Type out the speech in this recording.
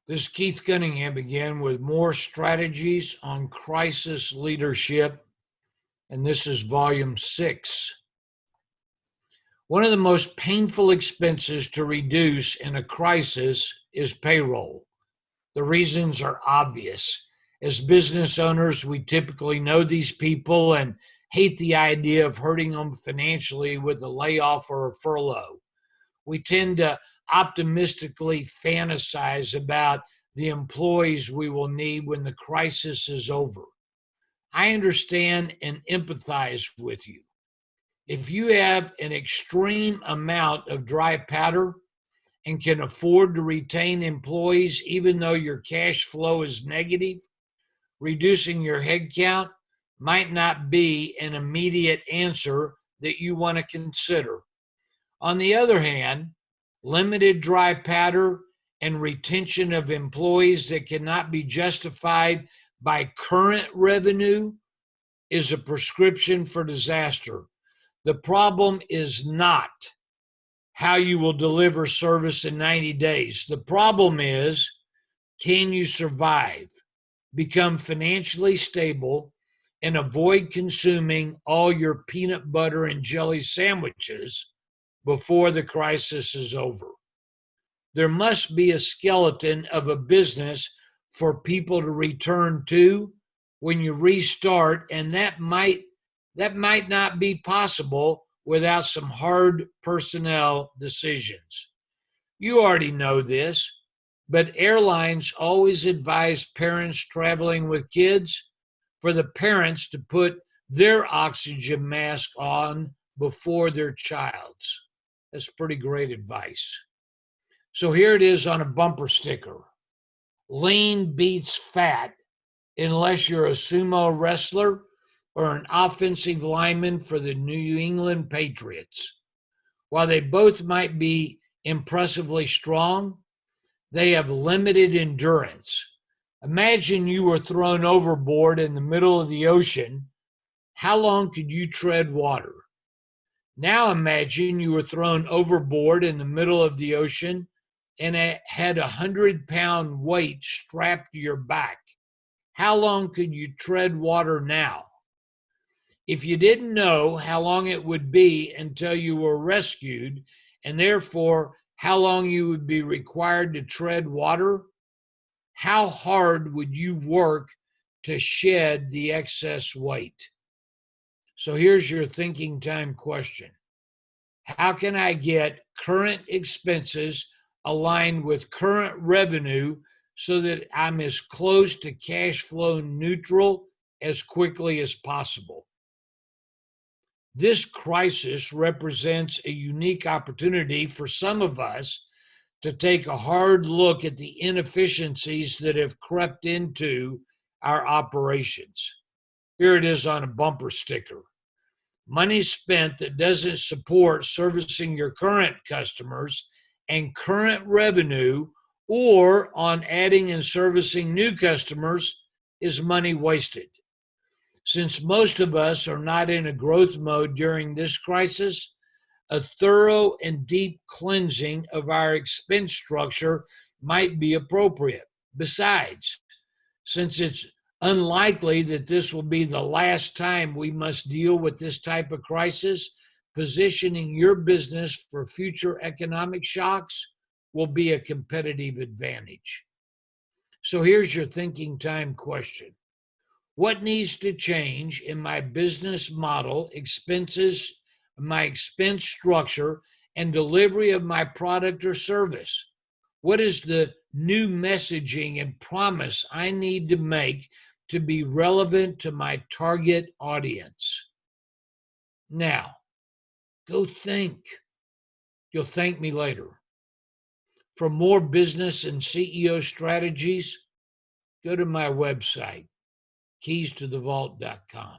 This is Keith Cunningham again with more strategies on crisis leadership, and this is volume 6. One of the most painful expenses to reduce in a crisis is payroll. The reasons are obvious. As business owners, we typically know these people and hate the idea of hurting them financially with a layoff or a furlough. We tend to optimistically fantasize about the employees we will need when the crisis is over. I understand and empathize with you. If you have an extreme amount of dry powder and can afford to retain employees even though your cash flow is negative, reducing your headcount might not be an immediate answer that you want to consider. On the other hand, limited dry powder and retention of employees that cannot be justified by current revenue is a prescription for disaster. The problem is not how you will deliver service in 90 days. The problem is, can you survive, become financially stable, and avoid consuming all your peanut butter and jelly sandwiches before the crisis is over? There must be a skeleton of a business for people to return to when you restart, and that might not be possible without some hard personnel decisions. You already know this, but airlines always advise parents traveling with kids for the parents to put their oxygen mask on before their child's. That's pretty great advice. So here it is on a bumper sticker. Lean beats fat unless you're a sumo wrestler or an offensive lineman for the New England Patriots. While they both might be impressively strong, they have limited endurance. Imagine you were thrown overboard in the middle of the ocean. How long could you tread water? Now imagine you were thrown overboard in the middle of the ocean and had 100-pound weight strapped to your back. How long could you tread water now? If you didn't know how long it would be until you were rescued, and therefore how long you would be required to tread water, how hard would you work to shed the excess weight? So here's your thinking time question. How can I get current expenses aligned with current revenue so that I'm as close to cash flow neutral as quickly as possible? This crisis represents a unique opportunity for some of us to take a hard look at the inefficiencies that have crept into our operations. Here it is on a bumper sticker. Money spent that doesn't support servicing your current customers and current revenue, or on adding and servicing new customers, is money wasted. Since most of us are not in a growth mode during this crisis, a thorough and deep cleansing of our expense structure might be appropriate. Besides, since it's unlikely that this will be the last time we must deal with this type of crisis, positioning your business for future economic shocks will be a competitive advantage. So here's your thinking time question. What needs to change in my business model, expenses, my expense structure, and delivery of my product or service? What is the new messaging and promise I need to make to be relevant to my target audience? Now, go think. You'll thank me later. For more business and CEO strategies, go to my website, keystothevault.com.